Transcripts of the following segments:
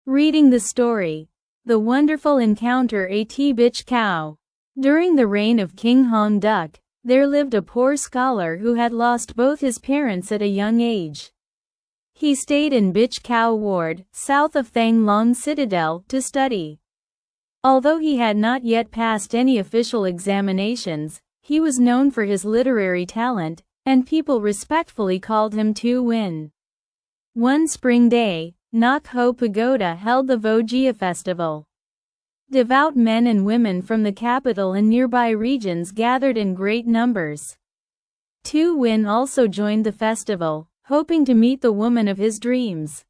Reading the story. The Wonderful Encounter at Bich Cau. During the reign of King Hong Duc, there lived a poor scholar who had lost both his parents at a young age. He stayed in Bich Cau ward, south of Thang Long Citadel, to study. Although he had not yet passed any official examinations, he was known for his literary talent, and people respectfully called him Tu Win. One spring day, Nok Ho Pagoda held the Vojia festival. Devout men and women from the capital and nearby regions gathered in great numbers. Tu Win also joined the festival, hoping to meet the woman of his dreams.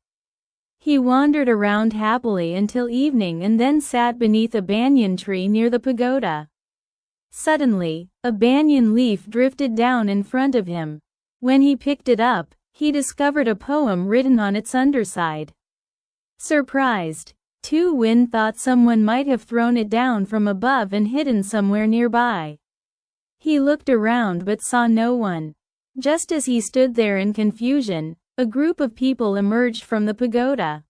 He wandered around happily until evening and then sat beneath a banyan tree near the pagoda. Suddenly, a banyan leaf drifted down in front of him. When he picked it up, he discovered a poem written on its underside. Surprised, Tu Win thought someone might have thrown it down from above and hidden somewhere nearby. He looked around but saw no one. Just as he stood there in confusion, a group of people emerged from the pagoda.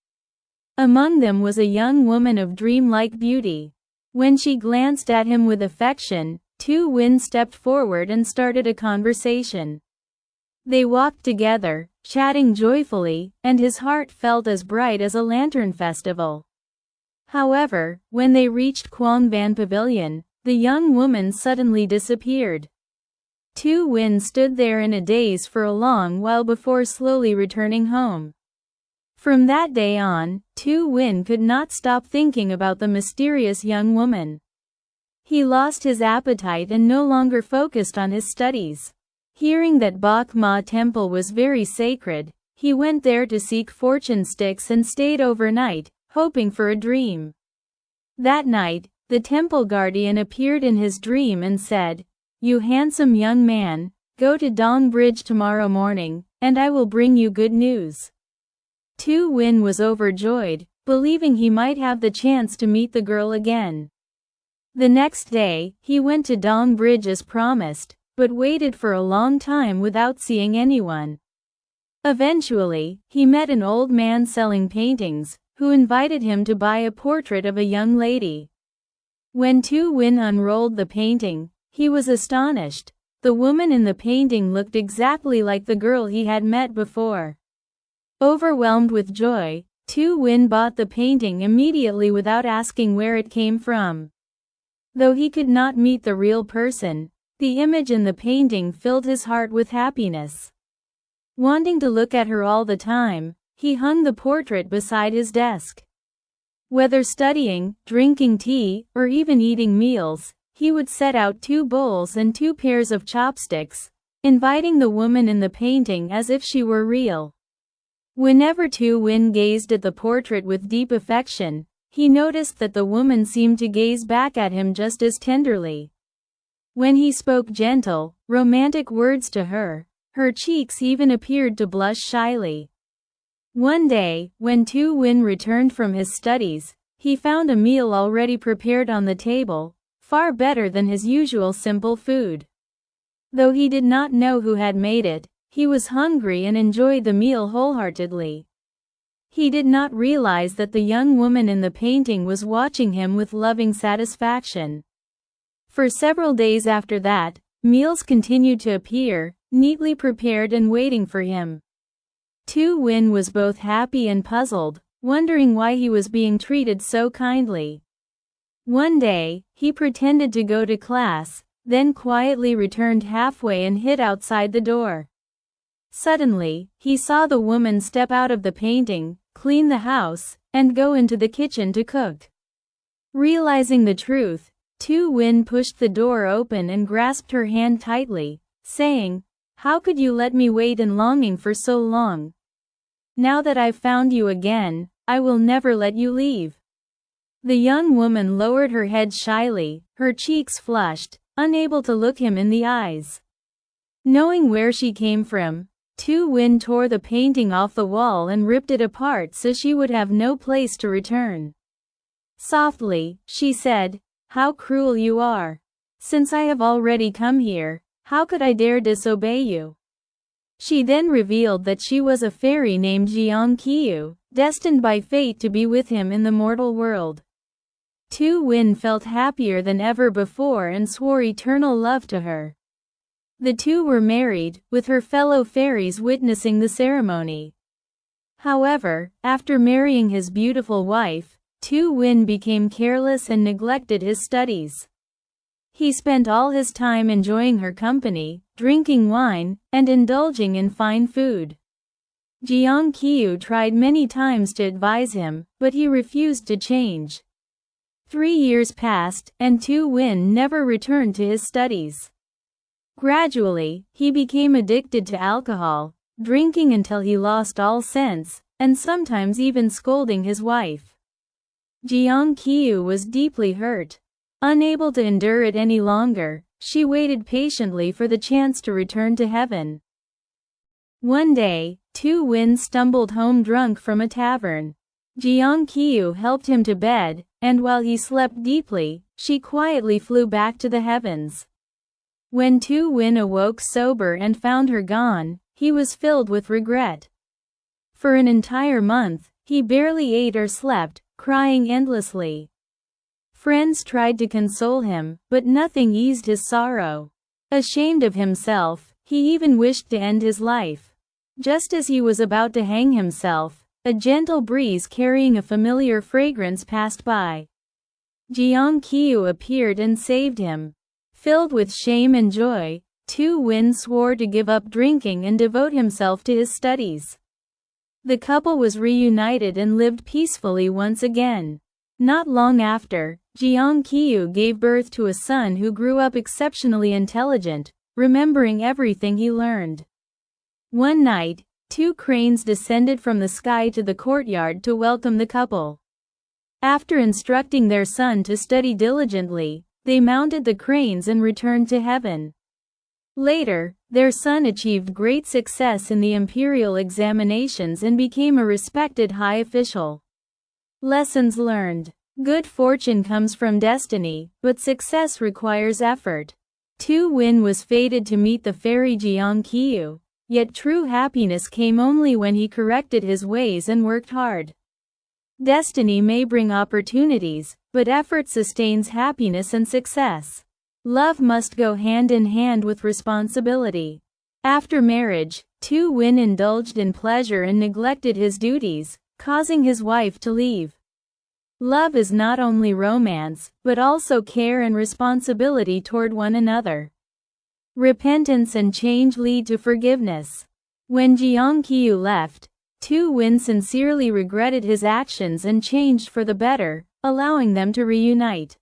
Among them was a young woman of dreamlike beauty. When she glanced at him with affection, Tu Win stepped forward and started a conversation. They walked together, chatting joyfully, and his heart felt as bright as a lantern festival. However, when they reached Quang Van Pavilion, the young woman suddenly disappeared. Tu Win stood there in a daze for a long while before slowly returning home. From that day on, Tu Win could not stop thinking about the mysterious young woman. He lost his appetite and no longer focused on his studies. Hearing that Bach Ma Temple was very sacred, he went there to seek fortune sticks and stayed overnight, hoping for a dream. That night, the temple guardian appeared in his dream and said, "You handsome young man, go to Dong Bridge tomorrow morning, and I will bring you good news." Tu Win was overjoyed, believing he might have the chance to meet the girl again. The next day, he went to Dong Bridge as promised, but waited for a long time without seeing anyone. Eventually, he met an old man selling paintings, who invited him to buy a portrait of a young lady. When Tu Win unrolled the painting, he was astonished. The woman in the painting looked exactly like the girl he had met before. Overwhelmed with joy, Tu Win bought the painting immediately without asking where it came from. Though he could not meet the real person, the image in the painting filled his heart with happiness. Wanting to look at her all the time, he hung the portrait beside his desk. Whether studying, drinking tea, or even eating meals, he would set out 2 bowls and 2 pairs of chopsticks, inviting the woman in the painting as if she were real. Whenever Tu Win gazed at the portrait with deep affection, he noticed that the woman seemed to gaze back at him just as tenderly. When he spoke gentle, romantic words to her, her cheeks even appeared to blush shyly. One day, when Tu Win returned from his studies, he found a meal already prepared on the table, far better than his usual simple food. Though he did not know who had made it, he was hungry and enjoyed the meal wholeheartedly. He did not realize that the young woman in the painting was watching him with loving satisfaction. For several days after that, meals continued to appear, neatly prepared and waiting for him. Tu Win was both happy and puzzled, wondering why he was being treated so kindly. One day, he pretended to go to class, then quietly returned halfway and hid outside the door. Suddenly, he saw the woman step out of the painting, clean the house, and go into the kitchen to cook. Realizing the truth, Tu Win pushed the door open and grasped her hand tightly, saying, "How could you let me wait in longing for so long? Now that I've found you again, I will never let you leave." The young woman lowered her head shyly, her cheeks flushed, unable to look him in the eyes. Knowing where she came from, Tu Win tore the painting off the wall and ripped it apart so she would have no place to return. Softly, she said, "How cruel you are. Since I have already come here, how could I dare disobey you?" She then revealed that she was a fairy named Jiang Qiu, destined by fate to be with him in the mortal world. Tu Wen felt happier than ever before and swore eternal love to her. The two were married, with her fellow fairies witnessing the ceremony. However, after marrying his beautiful wife, Tu Wen became careless and neglected his studies. He spent all his time enjoying her company, drinking wine, and indulging in fine food. Jiang Qiu tried many times to advise him, but he refused to change. 3 years passed, and Tu Wen never returned to his studies. Gradually, he became addicted to alcohol, drinking until he lost all sense, and sometimes even scolding his wife. Jiang Qiu was deeply hurt. Unable to endure it any longer, she waited patiently for the chance to return to heaven. One day, Tu Wen stumbled home drunk from a tavern. Jiang Qiu helped him to bed, and while he slept deeply, she quietly flew back to the heavens. When Tu Wen awoke sober and found her gone, he was filled with regret. For an entire month, he barely ate or slept, crying endlessly. Friends tried to console him, but nothing eased his sorrow. Ashamed of himself, he even wished to end his life. Just as he was about to hang himself, a gentle breeze carrying a familiar fragrance passed by. Jiang Qiu appeared and saved him. Filled with shame and joy, Tu Wen swore to give up drinking and devote himself to his studies. The couple was reunited and lived peacefully once again. Not long after, Jiang Qiu gave birth to a son who grew up exceptionally intelligent, remembering everything he learned. One night, 2 cranes descended from the sky to the courtyard to welcome the couple. After instructing their son to study diligently, they mounted the cranes and returned to heaven. Later, their son achieved great success in the imperial examinations and became a respected high official. Lessons learned. Good fortune comes from destiny, but success requires effort. Tu Wen was fated to meet the fairy Jiang Qiu, yet true happiness came only when he corrected his ways and worked hard. Destiny may bring opportunities, but effort sustains happiness and success. Love must go hand in hand with responsibility. After marriage, Tu Wen indulged in pleasure and neglected his duties, causing his wife to leave. Love is not only romance, but also care and responsibility toward one another. Repentance and change lead to forgiveness. When Jiang Qiu left, Tu Wen sincerely regretted his actions and changed for the better, allowing them to reunite.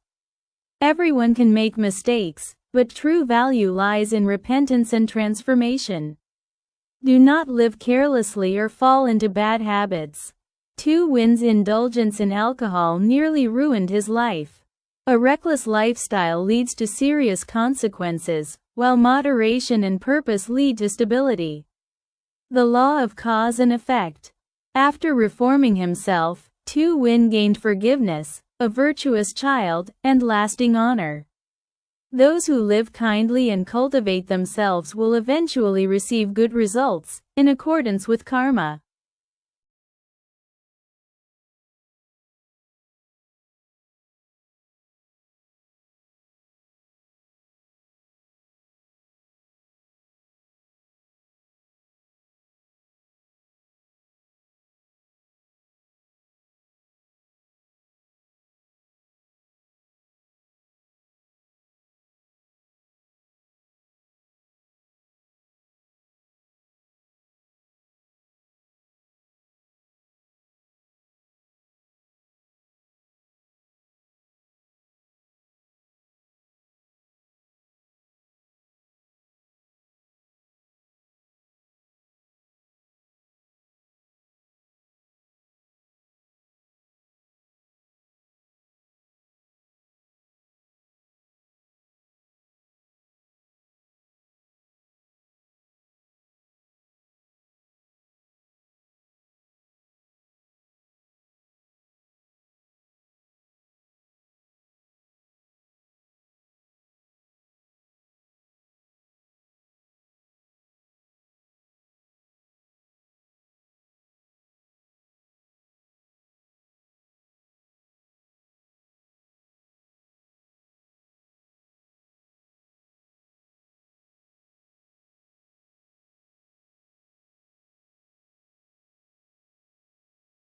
Everyone can make mistakes, but true value lies in repentance and transformation. Do not live carelessly or fall into bad habits. Tu Wen's indulgence in alcohol nearly ruined his life. A reckless lifestyle leads to serious consequences, while moderation and purpose lead to stability. The law of cause and effect. After reforming himself, Tu Wen gained forgiveness, a virtuous child, and lasting honor. Those who live kindly and cultivate themselves will eventually receive good results, in accordance with karma.